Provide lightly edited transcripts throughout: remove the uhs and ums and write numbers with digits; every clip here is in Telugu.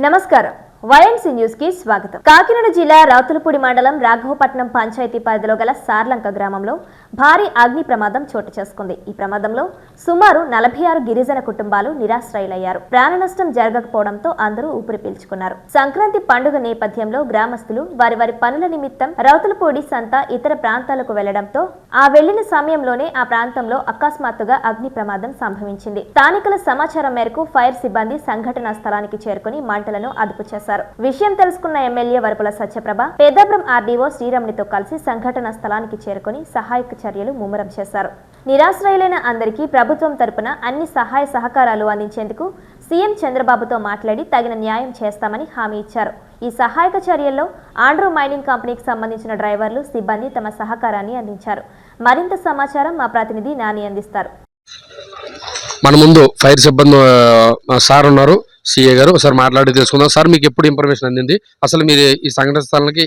నమస్కారం వైఎంసీ న్యూస్ కి స్వాగతం. కాకినాడ జిల్లా రావుతులపూడి మండలం రాఘవపట్నం పంచాయతీ పరిధిలో గల సార్లంక గ్రామంలో భారీ అగ్ని ప్రమాదం చోటు చేసుకుంది. ఈ ప్రమాదంలో సుమారు 46 గిరిజన కుటుంబాలు నిరాశ్రయులయ్యారు. ప్రాణ నష్టం జరగకపోవడంతో అందరూ ఊపిరి పీల్చుకున్నారు. సంక్రాంతి పండుగ నేపథ్యంలో గ్రామస్తులు వారి పనుల నిమిత్తం రావుతులపూడి సంత ఇతర ప్రాంతాలకు వెళ్లడంతో ఆ వెళ్లిన సమయంలోనే ఆ ప్రాంతంలో అకస్మాత్తుగా అగ్ని ప్రమాదం సంభవించింది. స్థానికుల సమాచారం మేరకు ఫైర్ సిబ్బంది సంఘటనా స్థలానికి చేరుకుని మంటలను అదుపు చేశారు. విషయం తెలుసుకున్న ఎమ్మెల్యే వరపుల సత్యప్రభ పెద్దాపురం ఆర్డీఓ శ్రీరమణితో కలిసి సంఘటనా స్థలానికి చేరుకుని సహాయక చర్యలు ముమ్మరం చేశారు. నిరాశ్రయులైన అందరికీ ప్రభుత్వం తరపున అన్ని సహాయ సహకారాలు అందించేందుకు సీఎం చంద్రబాబుతో మాట్లాడి తగిన న్యాయం చేస్తామని హామీ ఇచ్చారు. ఈ సహాయక చర్యల్లో ఆండ్రూ మైనింగ్ కంపెనీకి సంబంధించిన డ్రైవర్లు, సిబ్బంది తమ సహకారాన్ని అందించారు. మరింత సమాచారం మా ప్రతినిధి నాని అందిస్తారు. మన ముందు ఫైర్ సిబ్బంది సార్ ఉన్నారు, సిఏ గారు. ఒకసారి మాట్లాడి తెలుసుకుందాం. సార్, మీకు ఎప్పుడు ఇన్ఫర్మేషన్ అందింది? అసలు మీరు ఈ సంఘటన స్థలానికి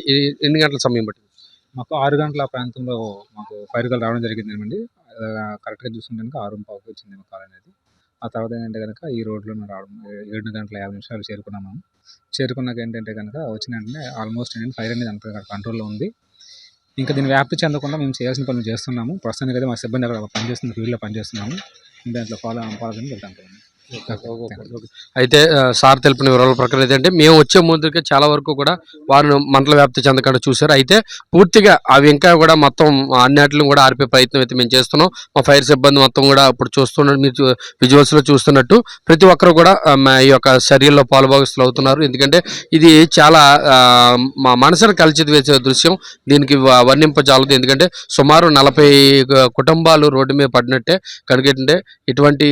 ఎన్ని గంటల సమయం పట్టింది? మాకు 6 గంటల ప్రాంతంలో మాకు ఫైర్ కాల్ రావడం జరిగిందండి. కరెక్ట్గా చూసుకుంటే కనుక 6:15 వచ్చింది మా కాల్ అనేది. ఆ తర్వాత ఏంటంటే కనుక ఈ రోడ్లో రావడం 7:50 చేరుకున్నాము. చేరుకున్నాక ఏంటంటే కనుక వచ్చిన వెంటనే ఆల్మోస్ట్ ఏంటంటే ఫైర్ అనేది అంత కంట్రోల్లో ఉంది. ఇంకా దీన్ని వ్యాప్తి చెందకుండా మేము చేయాల్సిన పనులు చేస్తున్నాము. ప్రస్తుతానికి అయితే మా సిబ్బంది అక్కడ పనిచేస్తున్న ఫీల్డ్లో పనిచేస్తున్నాము. దాంట్లో ఫాలో వెళ్తాం. అయితే సార్ తెలిపిన వివరాల ప్రకారం ఏంటంటే మేము వచ్చే ముందుకే చాలా వరకు కూడా వారు మంటల వ్యాప్తి చెందకుండా చూశారు. అయితే పూర్తిగా అవి ఇంకా కూడా మొత్తం అన్నిటిని కూడా ఆర్పే ప్రయత్నం అయితే మేము చేస్తున్నాం. మా ఫైర్ సిబ్బంది మొత్తం కూడా ఇప్పుడు చూస్తున్నట్టు మీరు విజువల్స్లో చూస్తున్నట్టు ప్రతి ఒక్కరు కూడా ఈ యొక్క చర్యల్లో పాలుభాగస్తులు అవుతున్నారు. ఎందుకంటే ఇది చాలా మా మనసును కలిసి వేసే దృశ్యం. దీనికి వర్ణింపజాలదు. ఎందుకంటే సుమారు 40 కుటుంబాలు రోడ్డు మీద పడినట్టే. కనుకంటే ఇటువంటి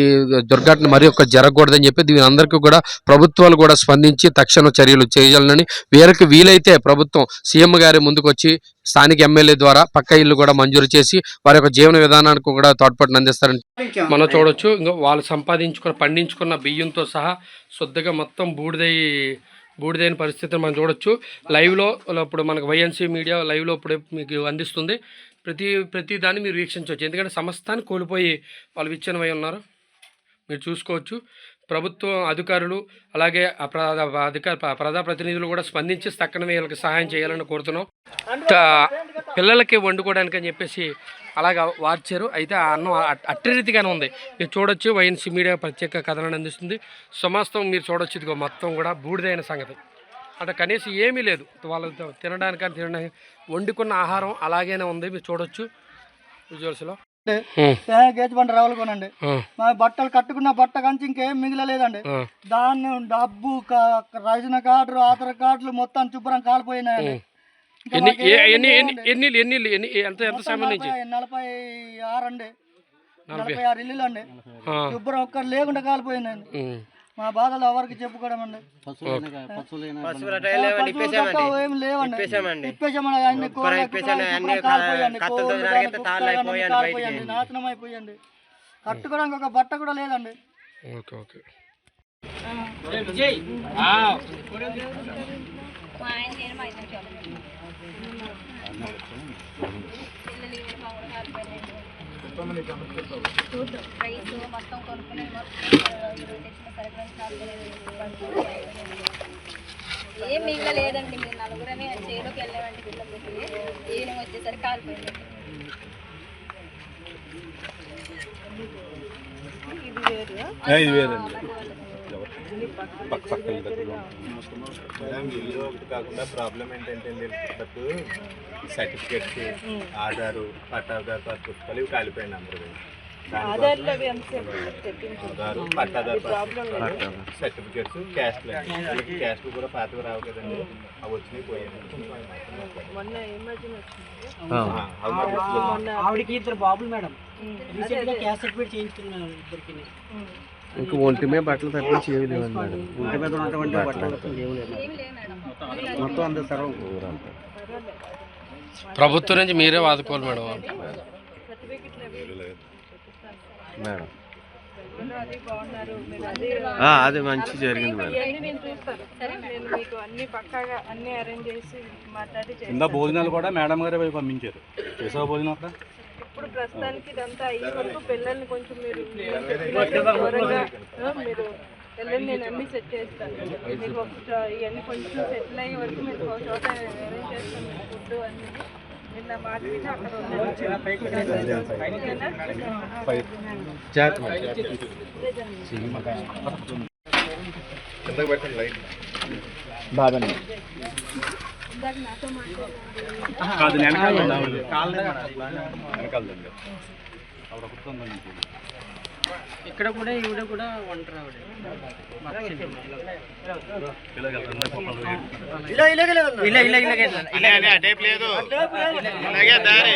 దుర్ఘటన మరి ఒక జరగకూడదని చెప్పి దీని అందరికీ కూడా ప్రభుత్వాలు కూడా స్పందించి తక్షణ చర్యలు చేయాలని, వీరికి వీలైతే ప్రభుత్వం సీఎం గారి ముందుకు వచ్చి స్థానిక ఎమ్మెల్యే ద్వారా పక్క ఇల్లు కూడా మంజూరు చేసి వారి యొక్క జీవన విధానానికి కూడా తోడ్పాటును అందిస్తారని మనం చూడొచ్చు. ఇంకా వాళ్ళు పండించుకున్న బియ్యంతో సహా శుద్ధగా మొత్తం బూడిదైన పరిస్థితిని మనం చూడొచ్చు. లైవ్లో ఇప్పుడు మనకు వైఎన్సీ మీడియా లైవ్లో ఇప్పుడే మీకు అందిస్తుంది. ప్రతి దాన్ని మీరు వీక్షించవచ్చు. ఎందుకంటే సమస్తాన్ని కోల్పోయి వాళ్ళు విచ్ఛిన్నమై ఉన్నారు. మీరు చూసుకోవచ్చు. ప్రభుత్వం అధికారులు అలాగే ప్రజాప్రతినిధులు కూడా స్పందించి తక్షణమే వీళ్ళకి సహాయం చేయాలని కోరుతున్నాం. పిల్లలకి వండుకోవడానికి అని చెప్పేసి అలాగా వార్చారు. అయితే ఆ అన్నం అట్టి రీతిగానే ఉంది. మీరు చూడొచ్చు. వైఎన్సీ మీడియా ప్రత్యేక కథనాన్ని అందిస్తుంది. సమస్తం మీరు చూడొచ్చు. ఇదిగో మొత్తం కూడా బూడిదైన సంగతి. అంటే కనీసం ఏమీ లేదు. వాళ్ళు తినడానికి వండుకున్న ఆహారం అలాగేనే ఉంది. మీరు చూడొచ్చు విజువల్స్లో. గేజ్ బండి రావాలకోనండి. మా బట్టలు కట్టుకున్న బట్ట కంచి ఇంకేం మిగిలలేదండి. దాన్ని డబ్బు, రేషన్ కార్డు, ఆధార్ కార్డులు మొత్తం శుభ్రం కాలిపోయినాయండి. 46 అండి, 46 ఇల్లులు అండి. శుభ్రం ఒక్కరు లేకుండా కాలిపోయినాయండి. మా బాధలు ఎవరికి చెప్పుకోవడం అండి. ఏం లేవండి. నాశనం అయిపోయండి. కట్టుకోవడానికి ఒక బట్ట కూడా లేదండి. ఏం మిగలలేదండి. మీరు నలుగురమే చేలోకి వెళ్ళామండి. పిల్లలకి ఈయన వచ్చేసరికి కాలిపోయింది. ఇల్లు ఒకటి కాకుండా ప్రాబ్లం ఏంటంటే సర్టిఫికెట్స్, ఆధారు, పట్టాదారు పుస్తకాలు ఇవి కాలిపోయింది అందరూ. ఆధారు, పట్టాదారు సర్టిఫికెట్స్, క్యాస్ట్లు కూడా పాతవి రావు కదండి. అవి వచ్చినాయి పోయాయి. ఆవిడకి 2 బాబులు మేడం. రీసెంట్ గా క్యాస్ట్ సర్టిఫికేట్ చేయించుకున్నాను ఇద్దరికి. ఇంకా ఒంటి మీద బట్టలు తప్పించి ఏమి లేవు మేడం. ఒంటి మీద ఉన్నటువంటి బట్టలు మొత్తం అందరూ సర్వం ప్రభుత్వం నుంచి మీరే వాదుకోవాలి మేడం. అది మంచి జరిగింది మేడం. భోజనాలు కూడా మేడం గారే పంపించారు. చేసే భోజనం అక్కడ ఇప్పుడు ప్రస్తుతానికి ఇదంతా అయ్యే వరకు పిల్లల్ని కొంచెం మీరు వెళ్ళండి, నేను అన్ని సెట్ చేస్తాను. మీకు ఇవన్నీ కొంచెం సెటిల్ అయ్యే వరకు మీరు ఒక చోట అరేంజ్ చేస్తాను. ఫుడ్ అన్నీ నిన్న మాట విని అక్కడ కిందకి పెట్టండి లైట్. ఇందాక నాతో మాట్లాడారు. వెనకాలండి. ఇక్కడ కూడా ఈవిడ కూడా ఒంటరి ఆవిడ. టేప్ లేదు అలాగే దారి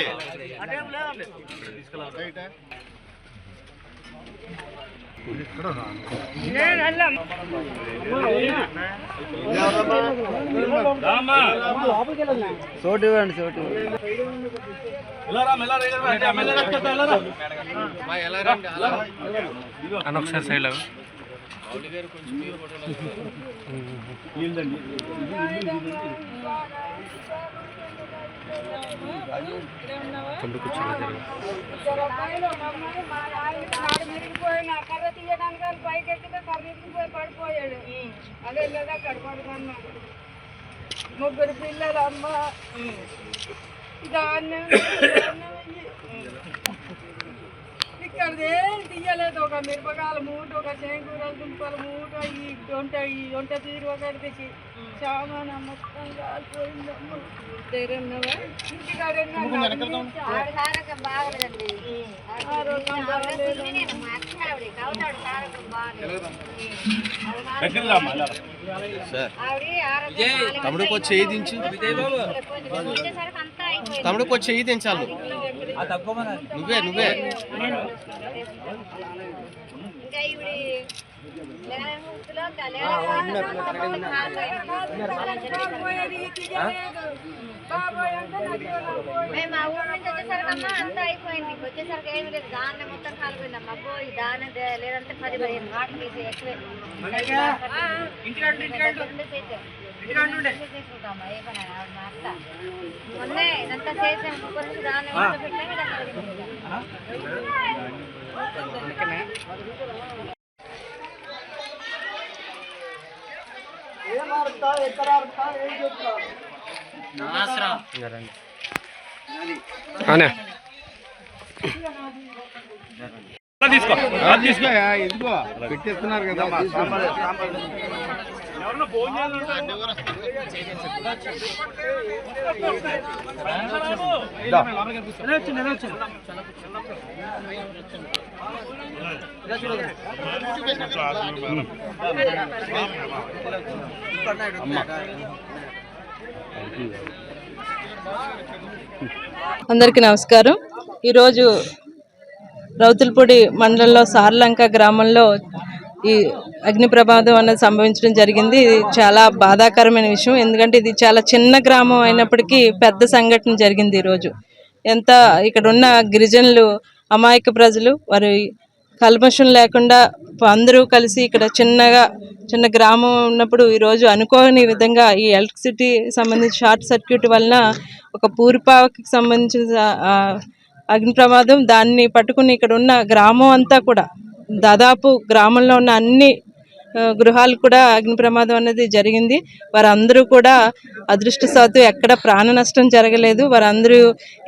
చోటు ఇవ్వండి, చోటు అని ఒకసారి సైడ్ లో కర్ర తీయడానికి పైకి ఎక్కితే కర్ర ఎక్కిపోయి పడిపోయాడు. అదే లేదా అక్కడ పడుకున్నాడు. 3 పిల్లలు అమ్మ ధాన్యం ఇక్కడ ఏం తీయలేదు. ఒక మిరపకాయల మూట, ఒక శంకూరల దుంపల మూట, ఈ వంట తీరు ఒకటి తెచ్చి సామాన్ మొత్తం కాలిపోయిందమ్మ. దగ్గరన్నవా ఇంటికాడ తమ్ముడికి వచ్చి చేయి దించు, తమ్ముడికి వచ్చి చేయి దించాలి. నువ్వే నువ్వే మేము ఆ ఊరు నుంచి వచ్చేసరికమ్మా అంతా అయిపోయింది. వచ్చేసరికి ఏమి లేదు, దాన్ని మొత్తం కాలిపోయిందమ్మా. అబ్బో ఈ దాన్ని లేదంటే 10-15 వాటర్ తీసి ఎక్కువే చేసుకుంటామా. ఏ పని మా అత్త మొన్నే ఇదంతా చేసాం. కుక్కర్ దాన్ని మొత్తం ఇదిగో పెట్టేస్తున్నారు కదా. అందరికీ నమస్కారం. ఈరోజు రౌతులపూడి మండలంలో సార్లంక గ్రామంలో ఈ అగ్ని ప్రమాదం అనేది సంభవించడం జరిగింది. ఇది చాలా బాధాకరమైన విషయం. ఎందుకంటే ఇది చాలా చిన్న గ్రామం అయినప్పటికీ పెద్ద సంఘటన జరిగింది ఈరోజు. ఎంత ఇక్కడ ఉన్న గిరిజనులు అమాయక ప్రజలు వారి కల్మషం లేకుండా అందరూ కలిసి ఇక్కడ చిన్న గ్రామం ఉన్నప్పుడు ఈరోజు అనుకోని విధంగా ఈ ఎలక్ట్రిసిటీ సంబంధించి షార్ట్ సర్క్యూట్ వలన ఒక పూరిపాకి సంబంధించిన అగ్ని ప్రమాదం, దాన్ని పట్టుకుని ఇక్కడ ఉన్న గ్రామం అంతా కూడా దాదాపు గ్రామంలో ఉన్న అన్ని గృహాలు కూడా అగ్ని ప్రమాదం అనేది జరిగింది. వారందరూ కూడా అదృష్టవశాత్తు ఎక్కడ ప్రాణ నష్టం జరగలేదు. వారందరూ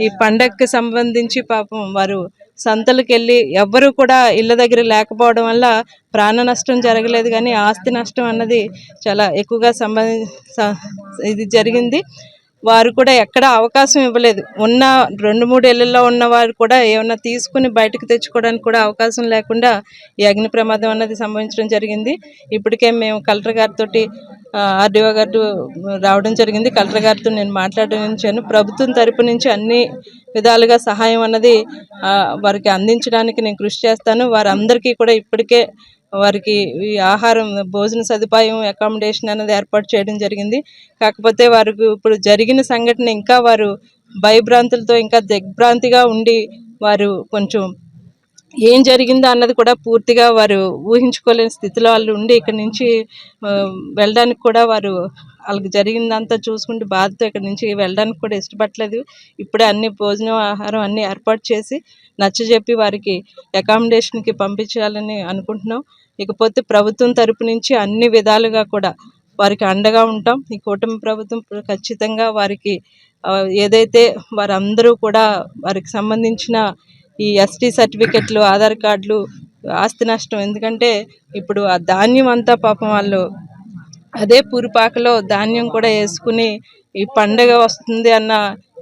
ఈ పండగకి సంబంధించి పాపం వారు సంతలకు వెళ్ళి ఎవ్వరూ కూడా ఇళ్ళ దగ్గర లేకపోవడం వల్ల ప్రాణ నష్టం జరగలేదు, కానీ ఆస్తి నష్టం అన్నది చాలా ఎక్కువగా ఇది జరిగింది. వారు కూడా ఎక్కడ అవకాశం ఇవ్వలేదు. ఉన్న 2-3 ఇళ్లలో ఉన్న వారు కూడా ఏమన్నా తీసుకుని బయటకు తెచ్చుకోవడానికి కూడా అవకాశం లేకుండా ఈ అగ్ని ప్రమాదం అన్నది సంభవించడం జరిగింది. ఇప్పటికే మేము కలెక్టర్ గారితో ఆర్డీఓ గారు రావడం జరిగింది. కలెక్టర్ గారితో నేను మాట్లాడించాను. ప్రభుత్వం తరపు నుంచి అన్ని విధాలుగా సహాయం అన్నది వారికి అందించడానికి నేను కృషి చేస్తాను. వారందరికీ కూడా ఇప్పటికే వారికి ఈ ఆహారం, భోజన సదుపాయం, అకామిడేషన్ అనేది ఏర్పాటు చేయడం జరిగింది. కాకపోతే వారికి ఇప్పుడు జరిగిన సంఘటన ఇంకా వారు భయభ్రాంతులతో ఇంకా దిగ్భ్రాంతిగా ఉండి వారు కొంచెం ఏం జరిగిందో అన్నది కూడా పూర్తిగా వారు ఊహించుకోలేని స్థితిలో వాళ్ళు ఉండి ఇక్కడి నుంచి వెళ్ళడానికి కూడా వారు వాళ్ళకి జరిగిందంతా చూసుకుంటూ బాధతో ఇక్కడి నుంచి వెళ్ళడానికి కూడా ఇష్టపడలేదు. ఇప్పుడే అన్ని భోజనం, ఆహారం అన్నీ ఏర్పాటు చేసి నచ్చజెప్పి వారికి అకామిడేషన్కి పంపించాలని అనుకుంటున్నాం. ఇకపోతే ప్రభుత్వం తరపు నుంచి అన్ని విధాలుగా కూడా వారికి అండగా ఉంటాం. ఈ కూటమి ప్రభుత్వం ఖచ్చితంగా వారికి ఏదైతే వారందరూ కూడా వారికి సంబంధించిన ఈ ఎస్టీ సర్టిఫికెట్లు, ఆధార్ కార్డులు, ఆస్తి నష్టం, ఎందుకంటే ఇప్పుడు ఆ ధాన్యం అంతా పాపం వాళ్ళు అదే పూరిపాకలో ధాన్యం కూడా వేసుకుని ఈ పండగ వస్తుంది అన్న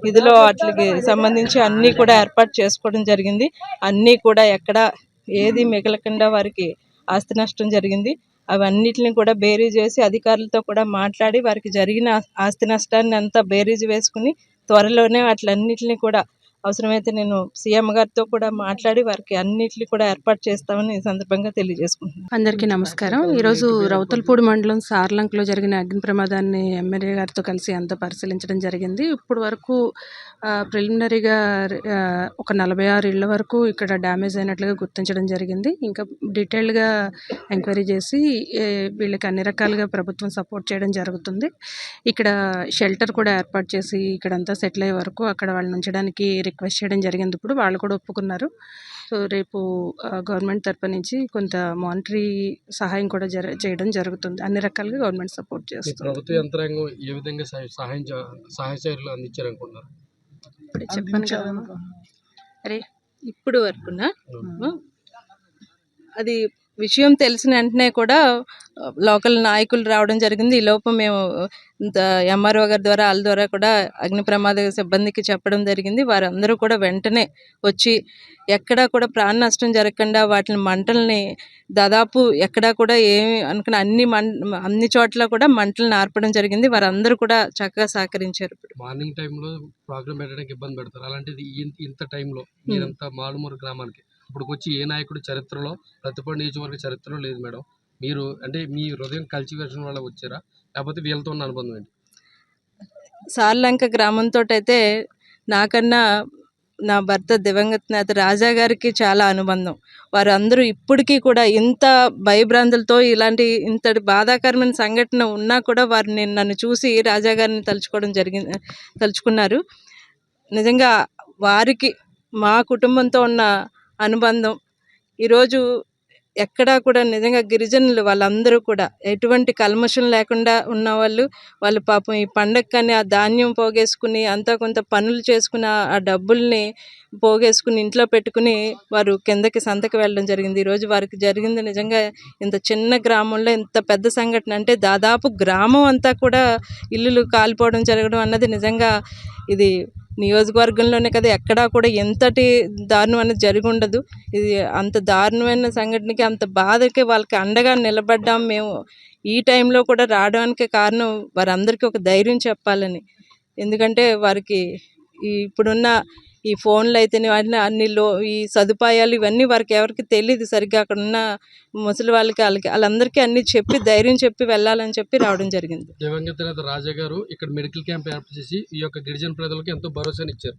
ఇదిలో వాటికి సంబంధించి అన్నీ కూడా ఏర్పాటు చేసుకోవడం జరిగింది. అన్నీ కూడా ఎక్కడ ఏది మిగలకుండా వారికి ఆస్తి నష్టం జరిగింది. అవన్నిటిని కూడా బేరీజ్ వేసి అధికారులతో కూడా మాట్లాడి వారికి జరిగిన ఆస్తి నష్టాన్ని అంతా బేరీజ్ వేసుకుని త్వరలోనే వాటిలన్నిటిని కూడా అవసరమైతే నేను సీఎం గారితో కూడా మాట్లాడి వారికి అన్నిటిని కూడా ఏర్పాటు చేస్తామని ఈ సందర్భంగా తెలియజేసుకుంటున్నాను. అందరికీ నమస్కారం. ఈరోజు రౌతులపూడి మండలం సార్లంకలో జరిగిన అగ్ని ప్రమాదాన్ని ఎమ్మెల్యే గారితో కలిసి అంతా పరిశీలించడం జరిగింది. ఇప్పుడు వరకు ప్రిలిమినరీగా ఒక 46 ఇళ్ల వరకు ఇక్కడ డ్యామేజ్ అయినట్లుగా గుర్తించడం జరిగింది. ఇంకా డీటెయిల్డ్గా ఎంక్వైరీ చేసి వీళ్ళకి అన్ని రకాలుగా ప్రభుత్వం సపోర్ట్ చేయడం జరుగుతుంది. ఇక్కడ షెల్టర్ కూడా ఏర్పాటు చేసి ఇక్కడంతా సెటిల్ అయ్యే వరకు అక్కడ వాళ్ళని ఉంచడానికి రిక్వెస్ట్ చేయడం జరిగింది. ఇప్పుడు వాళ్ళు కూడా ఒప్పుకున్నారు. సో రేపు గవర్నమెంట్ తరపు నుంచి కొంత మానిటరీ సహాయం కూడా చేయడం జరుగుతుంది. అన్ని రకాలుగా గవర్నమెంట్ సపోర్ట్ చేస్తుంది. ప్రభుత్వ యంత్రాంగం ఏ విధంగా సహాయ చర్యలు అందించారనుకుంటున్నారు? ఇప్పుడు చెప్పాను కదా, అరే ఇప్పుడు వరకునా అది విషయం తెలిసిన వెంటనే కూడా లోకల్ నాయకులు రావడం జరిగింది. ఈ లోపు మేము ఎంఆర్ఓ గారి ద్వారా వాళ్ళ ద్వారా కూడా అగ్ని ప్రమాద సిబ్బందికి చెప్పడం జరిగింది. వారందరూ కూడా వెంటనే వచ్చి ఎక్కడా కూడా ప్రాణ నష్టం జరగకుండా వాటిని మంటల్ని దాదాపు ఎక్కడా కూడా ఏమి అనుకున్న అన్ని చోట్ల కూడా మంటలను ఆర్పడం జరిగింది. వారందరూ కూడా చక్కగా సహకరించారు. మార్నింగ్ టైంలో ప్రోగ్రామ్ పెట్టడానికి ఇబ్బంది పెడతారు. అలాంటిది ఇంత టైంలో మీరంతా మాలుమూరు గ్రామానికి ఇప్పుడు వచ్చి ఏ నాయకుడు చరిత్రలో ప్రతిపడి నియోజకవర్గ చరిత్రలో లేదు మేడం. మీరు అంటే మీ హృదయం కల్చివేషన్ వల్ల వచ్చారా, లేకపోతే వీళ్ళతో ఉన్న అనుబంధం ఏంటి? సార్లంక గ్రామంతో అయితే నాకన్నా నా భర్త దివంగత నేత రాజా గారికి చాలా అనుబంధం. వారు అందరూ ఇప్పటికీ కూడా ఇంత భయభ్రాంతులతో ఇలాంటి ఇంతటి బాధాకరమైన సంఘటన ఉన్నా కూడా వారు నన్ను చూసి రాజా గారిని తలుచుకున్నారు. నిజంగా వారికి మా కుటుంబంతో ఉన్న అనుబంధం ఈరోజు ఎక్కడా కూడా నిజంగా గిరిజనులు వాళ్ళందరూ కూడా ఎటువంటి కల్మషం లేకుండా ఉన్నవాళ్ళు. వాళ్ళు పాపం ఈ పండగకని ఆ ధాన్యం పోగేసుకుని అంతా కొంత పనులు చేసుకుని ఆ డబ్బుల్ని పోగేసుకుని ఇంట్లో పెట్టుకుని వారు కిందకి సంతకి వెళ్ళడం జరిగింది. ఈరోజు వారికి జరిగింది నిజంగా ఇంత చిన్న గ్రామంలో ఇంత పెద్ద సంఘటన, అంటే దాదాపు గ్రామం అంతా కూడా ఇల్లులు కాలిపోవడం జరగడం అన్నది నిజంగా ఇది నియోజకవర్గంలోనే కదా ఎక్కడా కూడా ఎంతటి దారుణం అనేది జరిగి ఉండదు. ఇది అంత దారుణమైన సంఘటనకి అంత బాధకి వాళ్ళకి అండగా నిలబడ్డాం మేము. ఈ టైంలో కూడా రావడానికి కారణం వారందరికీ ఒక ధైర్యం చెప్పాలని. ఎందుకంటే వారికి ఇప్పుడున్న ఈ ఫోన్లు అయితేనే వాటిని ఈ సదుపాయాలు ఇవన్నీ వారికి ఎవరికి తెలియదు సరిగ్గా. అక్కడ ఉన్న ముసలి వాళ్ళందరికీ అన్ని చెప్పి ధైర్యం చెప్పి వెళ్ళాలని చెప్పి రావడం జరిగింది. దివంగత నేత రాజా గారు ఇక్కడ మెడికల్ క్యాంప్ ఏర్పాటు చేసి ఈ యొక్క గిరిజన ప్రజలకు ఎంతో భరోసాని ఇచ్చారు.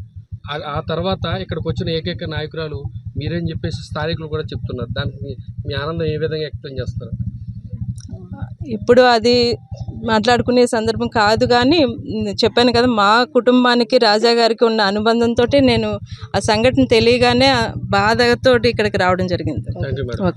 ఆ తర్వాత ఇక్కడికి వచ్చిన ఏకైక నాయకురాలు మీరేం చెప్పేసి స్థానికులు కూడా చెప్తున్నారు. దానికి మీ ఆనందం ఏ విధంగా వ్యక్తం చేస్తారు? ఇప్పుడు అది మాట్లాడుకునే సందర్భం కాదు, కానీ చెప్పాను కదా మా కుటుంబానికి రాజా గారికి ఉన్న అనుబంధంతో నేను ఆ సంఘటన తెలియగానే బాధతో ఇక్కడికి రావడం జరిగింది. Thank you madam. ఓకే.